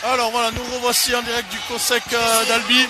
Alors voilà, nous revoici en direct du COSEC d'Albi.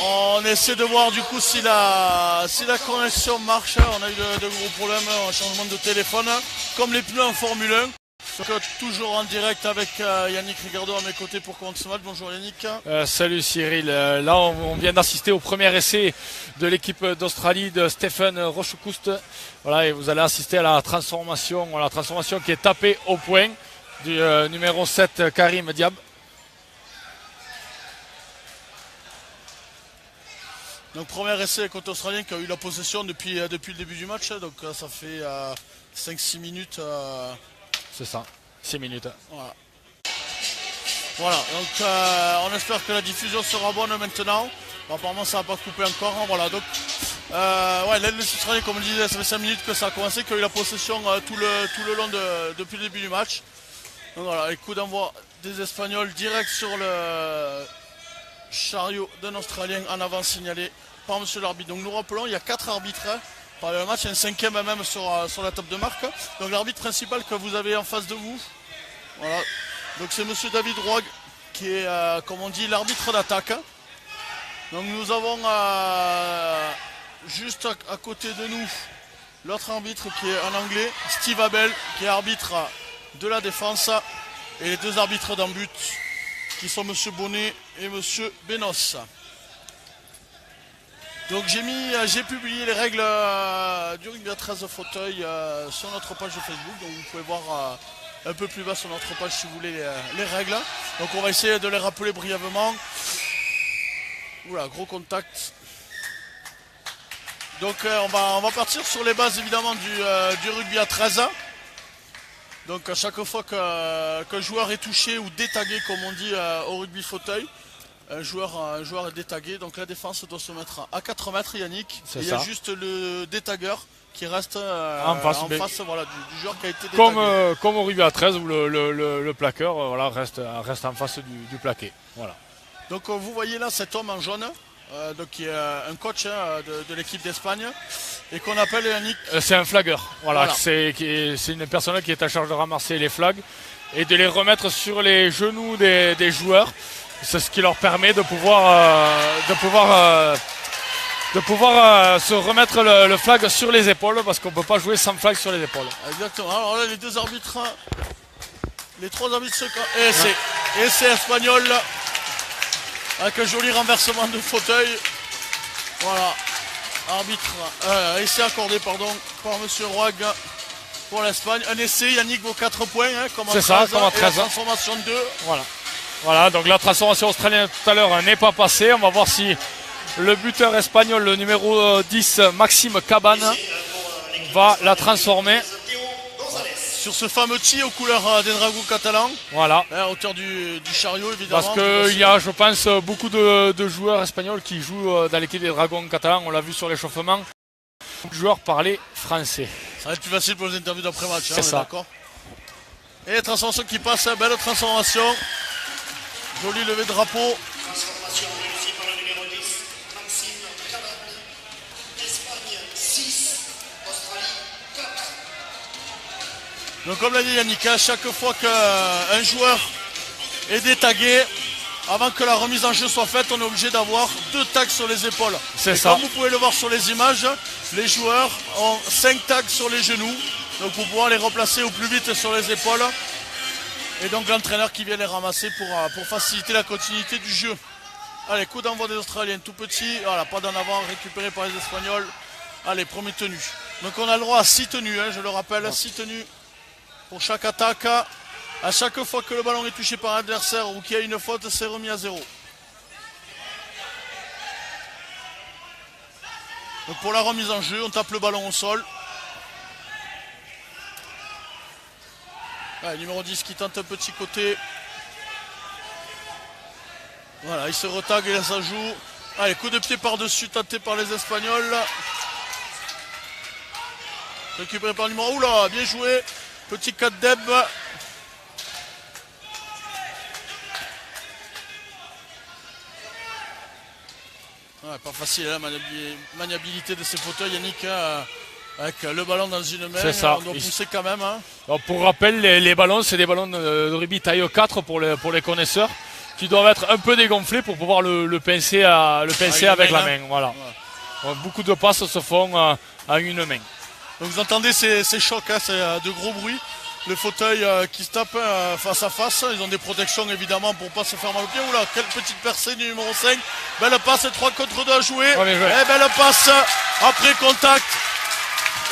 On essaie de voir du coup si la connexion marche. On a eu de gros problèmes, un changement de téléphone, comme les pneus en Formule 1. Donc, toujours en direct avec Yannick Rigardo à mes côtés pour commencer ce match. Bonjour Yannick. Salut Cyril. Là on vient d'assister au premier essai de l'équipe d'Australie de Stephen Rochekoust. Voilà, et vous allez assister à la transformation qui est tapée au point du numéro 7 Karim Diab. Donc premier essai contre l'Australien qui a eu la possession depuis le début du match. Donc ça fait 5-6 minutes. C'est ça, 6 minutes. Voilà, donc on espère que la diffusion sera bonne maintenant. Bon, apparemment ça va pas couper encore. Hein, voilà, donc les Australiens, comme je disais, ça fait 5 minutes que ça a commencé, qu'il y a eu la possession tout le long depuis le début du match. Donc voilà, les coups d'envoi des Espagnols direct sur le chariot d'un Australien en avant signalé par monsieur l'arbitre. Donc nous rappelons, il y a 4 arbitres par le match, un 5e même sur la table de marque. Donc l'arbitre principal que vous avez en face de vous, voilà. Donc c'est monsieur David Roig qui est, comme on dit, l'arbitre d'attaque. Donc nous avons juste à côté de nous l'autre arbitre qui est en anglais, Steve Abel, qui est arbitre de la défense, et les 2 arbitres d'en but qui sont monsieur Bonnet et monsieur Benos. Donc j'ai publié les règles du rugby à 13 fauteuils sur notre page de Facebook, donc vous pouvez voir un peu plus bas sur notre page si vous voulez les règles. Donc on va essayer de les rappeler brièvement. Oula, gros contact. Donc on va partir sur les bases évidemment du rugby à 13. Donc à chaque fois qu'un joueur est touché ou détagué, comme on dit au rugby fauteuil, un joueur est détagué. Donc la défense doit se mettre à 4 mètres, Yannick. Il y a juste le détagueur qui reste en face voilà, du joueur qui a été détagué. Comme au rugby à 13 où le plaqueur reste en face du plaqué. Voilà. Donc vous voyez là cet homme en jaune, donc qui est un coach de l'équipe d'Espagne et qu'on appelle Yannick. C'est un flagueur. Voilà. C'est une personne qui est en charge de ramasser les flags et de les remettre sur les genoux des joueurs. C'est ce qui leur permet de pouvoir se remettre le flag sur les épaules, parce qu'on ne peut pas jouer sans flag sur les épaules. Exactement. Alors là, les 2 arbitres, les 3 arbitres et c'est espagnol avec un joli renversement de fauteuil. Voilà. Essai accordé par monsieur Roig pour l'Espagne. Un essai, Yannick, vaut 4 points comme en 13. C'est ça, comme en 13. Et la transformation de 2. Voilà, donc la transformation australienne tout à l'heure n'est pas passée. On va voir si le buteur espagnol, le numéro 10, Maxime Cabane, va la transformer. Sur ce fameux tee aux couleurs des Dragons catalans. Voilà. À hauteur du chariot, évidemment. Parce qu'il y a, je pense, beaucoup de joueurs espagnols qui jouent dans l'équipe des Dragons catalans. On l'a vu sur l'échauffement. Les joueurs parlaient français. Ça va être plus facile pour les interviews d'après-match. C'est ça. D'accord. Et transformation qui passe, belle transformation. Joli levé de drapeau. Transformation réussie par le numéro 10, Maxime Cabane. Espagne 6, Australie 4. Donc comme l'a dit Yannick, à chaque fois qu'un joueur est détagué, avant que la remise en jeu soit faite, on est obligé d'avoir 2 tags sur les épaules. C'est ça. Comme vous pouvez le voir sur les images, les joueurs ont 5 tags sur les genoux. Donc pour pouvoir les replacer au plus vite sur les épaules. Et donc l'entraîneur qui vient les ramasser pour faciliter la continuité du jeu. Allez, coup d'envoi des Australiens, tout petit. Voilà, pas d'en avant, récupéré par les Espagnols. Allez, première tenue. Donc on a le droit à 6 tenues, je le rappelle, 6 tenues pour chaque attaque. À chaque fois que le ballon est touché par un adversaire ou qu'il y a une faute, c'est remis à 0. Donc pour la remise en jeu, on tape le ballon au sol. Numéro 10 qui tente un petit côté. Voilà, il se retague et là ça joue. Allez, coup de pied par-dessus tenté par les Espagnols. Récupéré par le numéro. Oula, bien joué. Petit 4 deb. Pas facile, la maniabilité de ces fauteuils, Yannick. Avec le ballon dans une main, C'est ça. on doit pousser quand même. Hein. Alors, pour rappel, les ballons, c'est des ballons de rugby taille 4 pour les connaisseurs, qui doivent être un peu dégonflés pour pouvoir le pincer, avec la main. Voilà. Donc, beaucoup de passes se font à une main. Donc vous entendez ces chocs, hein, c'est de gros bruits. Le fauteuil qui se tape face à face. Ils ont des protections évidemment pour pas se faire mal au pied. Oula, quelle petite percée du numéro 5. Belle passe, 3 contre 2 à jouer. Ouais, et belle passe après contact.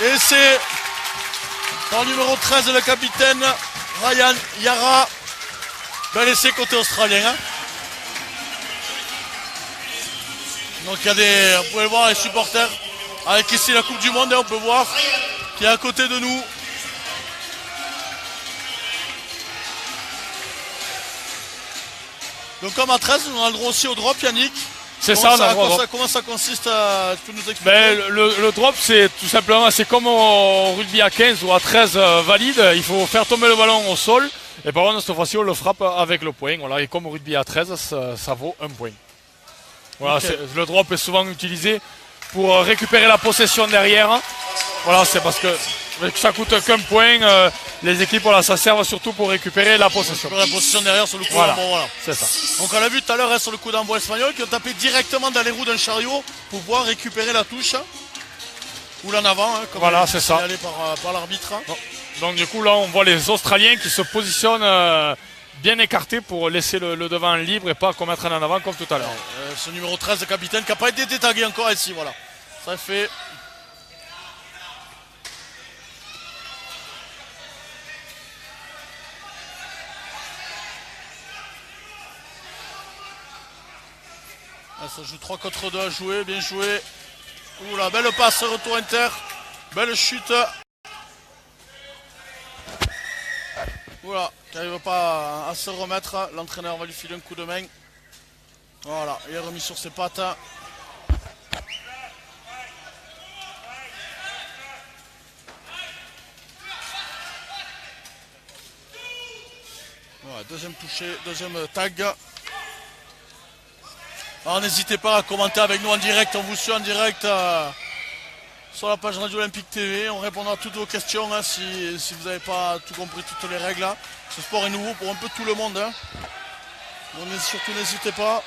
Et c'est dans le numéro 13 le capitaine Ryan Yara. Bel essai côté australien. Hein. Donc il y a vous pouvez le voir les supporters avec ici la Coupe du Monde. Et on peut voir qui est à côté de nous. Donc comme à 13, on a le droit aussi au drop, Yannick. C'est ça, on a le droit au drop. Comment ça consiste tu peux nous expliquer? Le drop, c'est tout simplement, c'est comme au rugby à 15 ou à 13 valide. Il faut faire tomber le ballon au sol. Et par contre, cette fois-ci, on le frappe avec le poing. Voilà. Et comme au rugby à 13, ça vaut un point. Voilà, okay. Le drop est souvent utilisé pour récupérer la possession derrière. Voilà, c'est parce que ça coûte qu'un point. Les équipes, voilà, ça sert surtout pour récupérer la possession. La possession derrière sur le coup voilà. d'envoi. Voilà. C'est ça. Donc on l'a vu tout à l'heure hein, sur le coup d'envoi espagnol qui ont tapé directement dans les roues d'un chariot pour pouvoir récupérer la touche. Ou l'en avant, hein, comme voilà, c'est ça. Par l'arbitre. Donc du coup là on voit les Australiens qui se positionnent bien écartés pour laisser le devant libre et pas commettre un en avant comme tout à l'heure. Ce numéro 13 de capitaine qui n'a pas été détagué encore ici, voilà. Ça fait. Ça joue 3 contre 2 à jouer, bien joué. Oula, belle passe, retour inter. Belle chute. Voilà, qui n'arrive pas à se remettre. L'entraîneur va lui filer un coup de main. Voilà, il est remis sur ses pattes. Voilà, deuxième touché, deuxième tag. Alors n'hésitez pas à commenter avec nous en direct, on vous suit en direct sur la page Radio Olympique TV. On répondra à toutes vos questions hein, si vous n'avez pas tout compris, toutes les règles. Hein. Ce sport est nouveau pour un peu tout le monde. Hein. Donc surtout n'hésitez pas.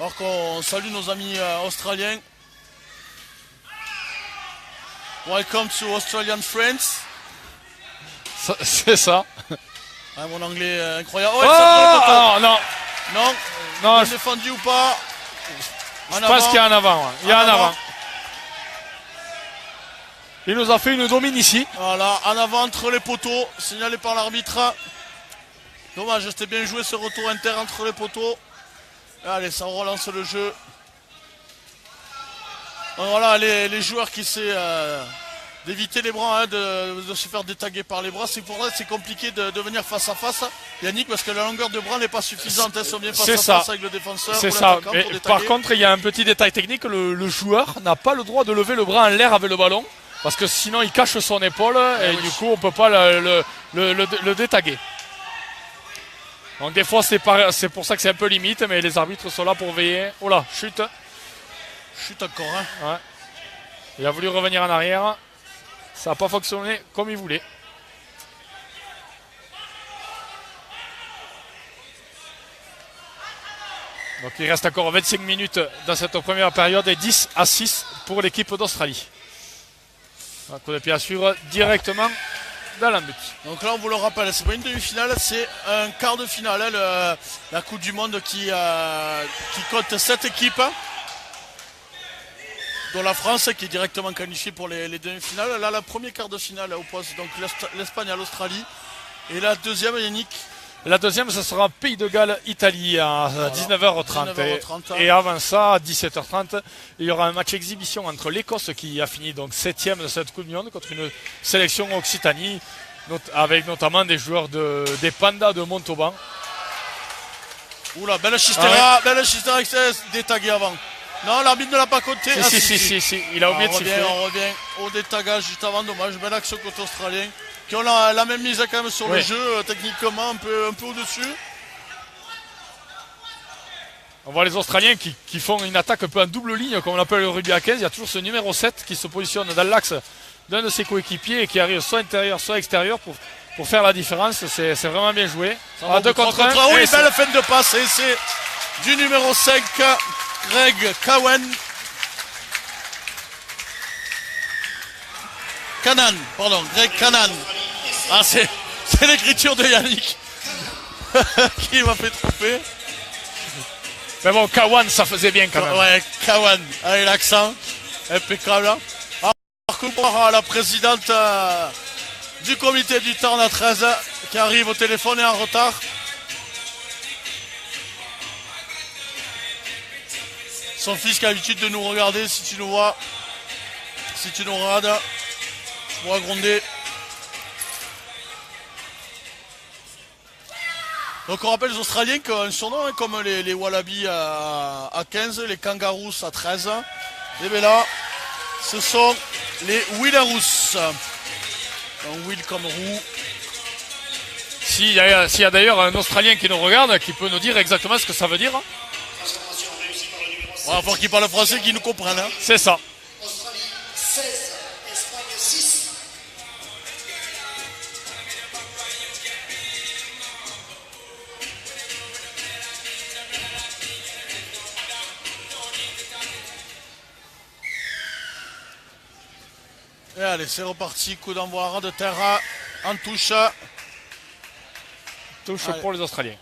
Alors qu'on salue nos amis australiens. Welcome to Australian Friends. C'est ça. Ah, mon anglais incroyable. Oh, non. Non, défendu ou pas? Je pense qu'il y a un avant. Ouais. Il y a un avant. Il nous a fait une domine ici. Voilà, en avant entre les poteaux, signalé par l'arbitre. Dommage, c'était bien joué ce retour inter entre les poteaux. Allez, ça relance le jeu. Donc voilà, les joueurs qui essaient d'éviter les bras, hein, de se faire détaguer par les bras. C'est pour ça que c'est compliqué de venir face à face, Yannick, parce que la longueur de bras n'est pas suffisante. Hein, si on vient face à face avec le défenseur. C'est ça. Mais par contre, il y a un petit détail technique. Le joueur n'a pas le droit de lever le bras en l'air avec le ballon, parce que sinon il cache son épaule et du coup on ne peut pas le détaguer. Donc des fois c'est pour ça que c'est un peu limite, mais les arbitres sont là pour veiller. Oh là, chute. Chute encore. Hein. Ouais. Il a voulu revenir en arrière. Ça n'a pas fonctionné comme il voulait. Donc il reste encore 25 minutes dans cette première période et 10-6 pour l'équipe d'Australie. Un coup de pied à suivre directement dans la but. Donc là on vous le rappelle, c'est pas une demi-finale, c'est un quart de finale. Hein, la Coupe du Monde qui compte 7 équipes. Dont la France qui est directement qualifiée pour les demi-finales. Là, la première quart de finale oppose donc l'Espagne à l'Australie. Et la deuxième, Yannick? La deuxième, ce sera Pays de Galles, Italie à 19h30. Et avant ça, à 17h30, il y aura un match exhibition entre l'Écosse qui a fini donc 7e de cette Coupe du Monde contre une sélection Occitanie, avec notamment des joueurs des Pandas de Montauban. Oula, belle Chistera, détagué avant. Non, l'arbitre ne l'a pas compté. Si, il a oublié de siffler. On revient au détagage juste avant, dommage. Belle action côté australien. Qui ont la même mise quand même sur le jeu, techniquement un peu au-dessus. On voit les Australiens qui font une attaque un peu en double ligne, comme on l'appelle le rugby à 15. Il y a toujours ce numéro 7 qui se positionne dans l'axe d'un de ses coéquipiers et qui arrive soit intérieur, soit extérieur pour faire la différence. C'est vraiment bien joué. À 2 contre 1. Oui, belle fin de passe. Et c'est du numéro 5, Greg Cowan. Greg Canan. Ah, c'est l'écriture de Yannick qui m'a fait tromper. Mais bon, Cowan, ça faisait bien quand même. Ouais, Cowan, avec l'accent impeccable. Alors que voir la présidente du comité du temps, la 13, qui arrive au téléphone et en retard. Son fils qui a l'habitude de nous regarder, si tu nous vois, si tu nous regardes, tu pourras gronder. Donc on rappelle les Australiens qui ont un surnom, hein, comme les Wallabies à 15, les Kangaroos à 13. Et bien là, ce sont les Willarus. Un Will comme roux. S'il y a d'ailleurs un Australien qui nous regarde, qui peut nous dire exactement ce que ça veut dire. Transformation réussie par le numéro 7. Il va falloir qu'ils parlent français, qu'ils nous comprennent. Hein. C'est ça. Australie 16, Espagne 6. Et allez, c'est reparti. Coup d'envoi à ras de terre en touche. Touche Allez. pour les Australiens.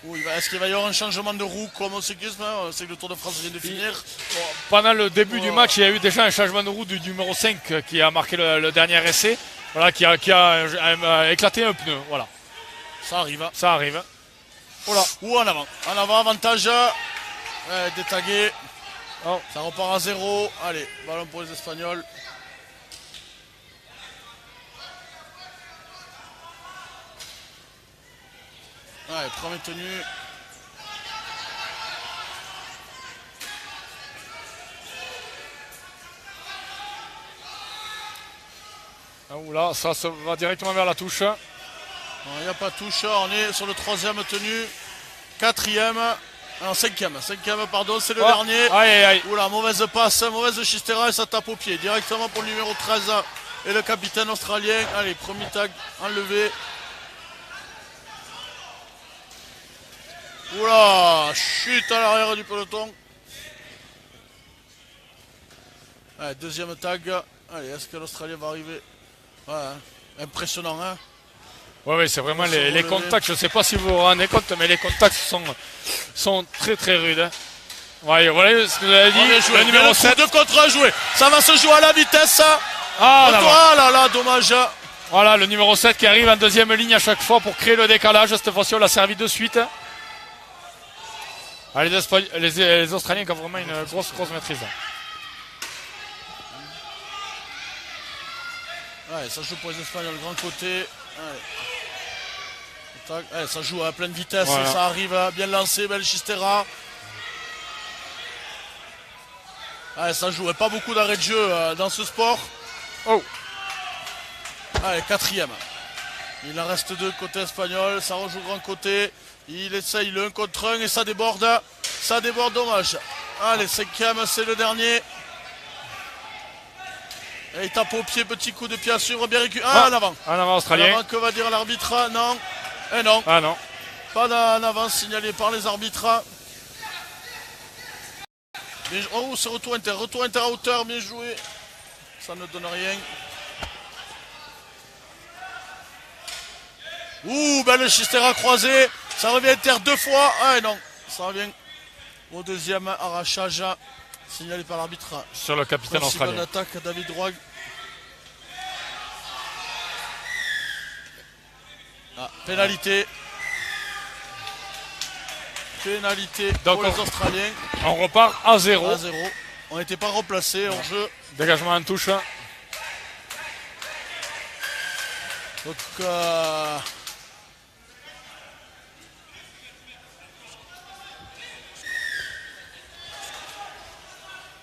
Oui, est-ce qu'il va y avoir un changement de roue comme au cyclisme? On sait que le Tour de France vient de finir. Pendant le début du match, il y a eu déjà un changement de roue du numéro 5 qui a marqué le dernier essai. Voilà, qui a éclaté un pneu. Voilà. Ça arrive. Ça arrive. Voilà. Ou en avant. En avant, avantage. Détagué. Oh. Ça repart à 0. Allez, ballon pour les Espagnols. Ouais, première tenue. Là, ça se va directement vers la touche. Il n'y a pas de touche. On est sur le troisième tenue. Quatrième. Non, cinquième, pardon, c'est le dernier. Aïe, aïe, aïe. Oula, mauvaise passe, mauvaise Chistera et ça tape au pied. Directement pour le numéro 13 et le capitaine australien. Allez, premier tag enlevé. Oula, chute à l'arrière du peloton. Allez, deuxième tag. Allez, est-ce que l'Australien va arriver? Ouais, hein. Impressionnant, hein. Oui, c'est vraiment les contacts. Je ne sais pas si vous vous rendez compte, mais les contacts sont très très rudes. Hein. Ouais, voilà ce que vous avez dit. Le numéro 7. 2 contre 1 joué. Ça va se jouer à la vitesse. Ah là, dommage. Voilà, le numéro 7 qui arrive en deuxième ligne à chaque fois pour créer le décalage. Cette fois-ci, on l'a servi de suite. Ah, les Australiens qui ont vraiment une grosse maîtrise. Ouais, ça joue pour les Espagnols, le grand côté. Ouais, ça joue à pleine vitesse, voilà. Ça arrive bien lancé, belle Chistera. Ouais, ça joue, pas beaucoup d'arrêt de jeu dans ce sport. Oh. Allez, quatrième. Il en reste 2 côté espagnol, ça rejoue grand côté. Il essaye le 1 contre 1 et ça déborde. Ça déborde, dommage. Allez, cinquième, c'est le dernier. Et il tape au pied, petit coup de pied à suivre, bien récupéré. En avant. En avant, Australien. En avant, que va dire l'arbitre? Non. Et non. Ah non. Pas en avant signalé par les arbitres. Oh, c'est retour inter à hauteur, bien joué. Ça ne donne rien. Ouh, belle Chistera croisée. Ça revient inter 2 fois. Ah non, ça revient au deuxième arrachage. Signalé par l'arbitre. Sur le capitaine australien. D'attaque, David Roig. Pénalité. Pénalité donc pour les Australiens. On repart à 0. À 0. On n'était pas replacé en jeu. Dégagement en touche. Donc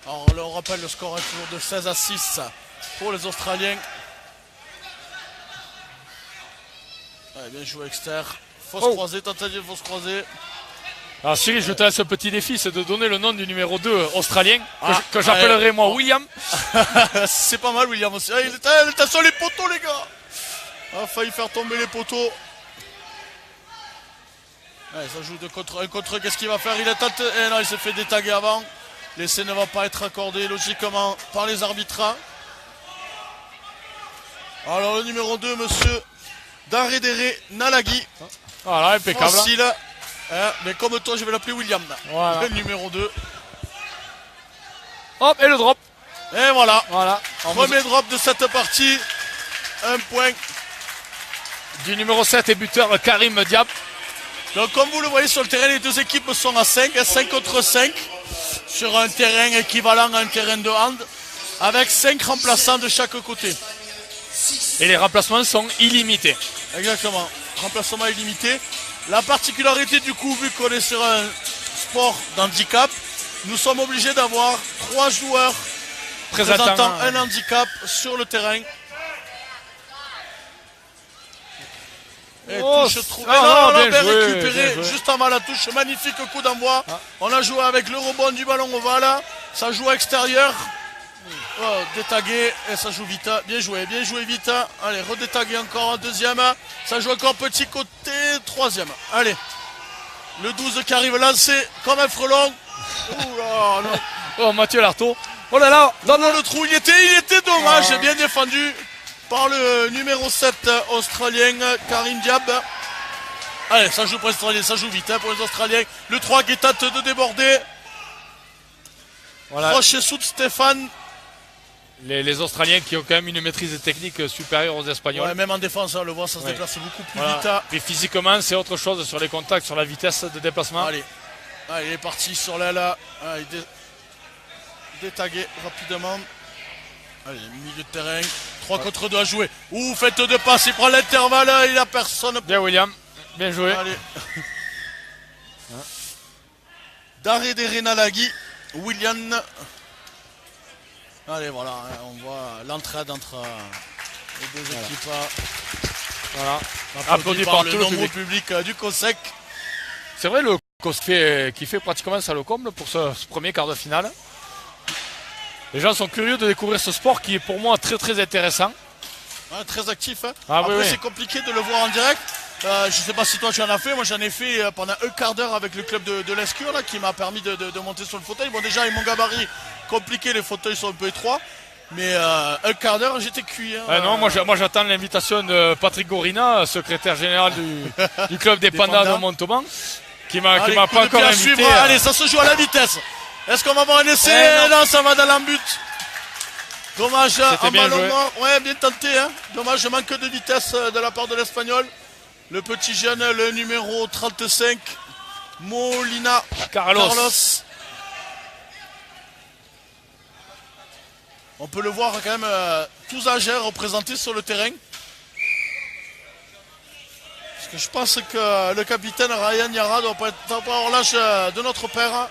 alors on rappelle, le score est toujours de 16 à 6 pour les Australiens. Ouais, bien joué Exter. Fausse croisée, tentative de fausse croisée. Alors Cyril, je te laisse un petit défi, c'est de donner le nom du numéro 2 australien, que Ah, j'appellerai moi William. C'est pas mal, William aussi. Ah, il était sur les poteaux, les gars. Il a failli faire tomber les poteaux. Ouais, ça joue de contre. Qu'est-ce qu'il va faire? Il a tenté. Eh non, il s'est fait détaguer avant. L'essai ne va pas être accordé logiquement par les arbitres. Alors le numéro 2, monsieur Daredere Nalagi. Voilà, impeccable. Facile. Mais comme toi, je vais l'appeler William. Voilà. Le numéro 2. Hop, et le drop. Et voilà. Voilà. Premier drop de cette partie. Un point. Du numéro 7 et buteur Karim Diab. Donc comme vous le voyez sur le terrain, les deux équipes sont à 5, 5 contre 5, sur un terrain équivalent à un terrain de hand, avec 5 remplaçants de chaque côté. Et les remplacements sont illimités. Exactement, remplacement illimité. La particularité du coup, vu qu'on est sur un sport d'handicap, nous sommes obligés d'avoir 3 joueurs présentant un handicap sur le terrain. Et touche trouvée. Non, bien récupéré juste avant la touche. Magnifique coup d'envoi. On a joué avec le rebond du ballon ovale. Ça joue à extérieur. Oh, détagué et ça joue vite. Bien joué vite. Allez, redétagué encore un deuxième. Ça joue encore petit côté, troisième. Allez, le 12 qui arrive lancé comme un frelon. Ouh là, non. Oh, Mathieu Lartaud. Oh là là, dans le trou. Il était dommage. Bien défendu par le numéro 7 australien Karim Diab. Allez, ça joue pour les Australiens, ça joue vite pour les Australiens. Le 3 qui tente de déborder. Voilà. Proche sous de Stéphane. Les Australiens qui ont quand même une maîtrise technique supérieure aux Espagnols. Ouais, même en défense, on le voit, ça se déplace beaucoup plus vite. Et physiquement, c'est autre chose sur les contacts, sur la vitesse de déplacement. Allez, il est parti sur l'aile. Il détagué rapidement. Allez, milieu de terrain. 3 contre 2 à jouer. Ouh, faites 2 passes, il prend l'intervalle, il a personne. Bien William, bien joué. Allez. Daredere Nalagi, William. Allez, voilà, on voit l'entraide entre les deux équipes. Voilà. Applaudi par le nombreux public du COSEC. C'est vrai, le COSEC qui fait pratiquement ça le comble pour ce premier quart de finale. Les gens sont curieux de découvrir ce sport qui est pour moi très très intéressant. Ouais, très actif. Après, c'est compliqué de le voir en direct. Je ne sais pas si toi tu en as fait. Moi j'en ai fait pendant un quart d'heure avec le club de l'Escure là, qui m'a permis de monter sur le fauteuil. Bon, déjà avec mon gabarit compliqué, les fauteuils sont un peu étroits. Mais un quart d'heure j'étais cuit. Non, moi j'attends l'invitation de Patrick Gorina, secrétaire général du club des Pandas de Montauban, qui m'a pas encore invité. Allez, ça se joue à la vitesse. Est-ce qu'on va avoir un essai? Non, ça va dans l'embut. Dommage, un ballon mort. Ouais, bien tenté. Dommage, manque de vitesse de la part de l'Espagnol. Le petit jeune, le numéro 35, Molina Carlos. On peut le voir quand même tous âgés représentés sur le terrain. Parce que je pense que le capitaine Ryan Yara doit pas avoir l'âge de notre père.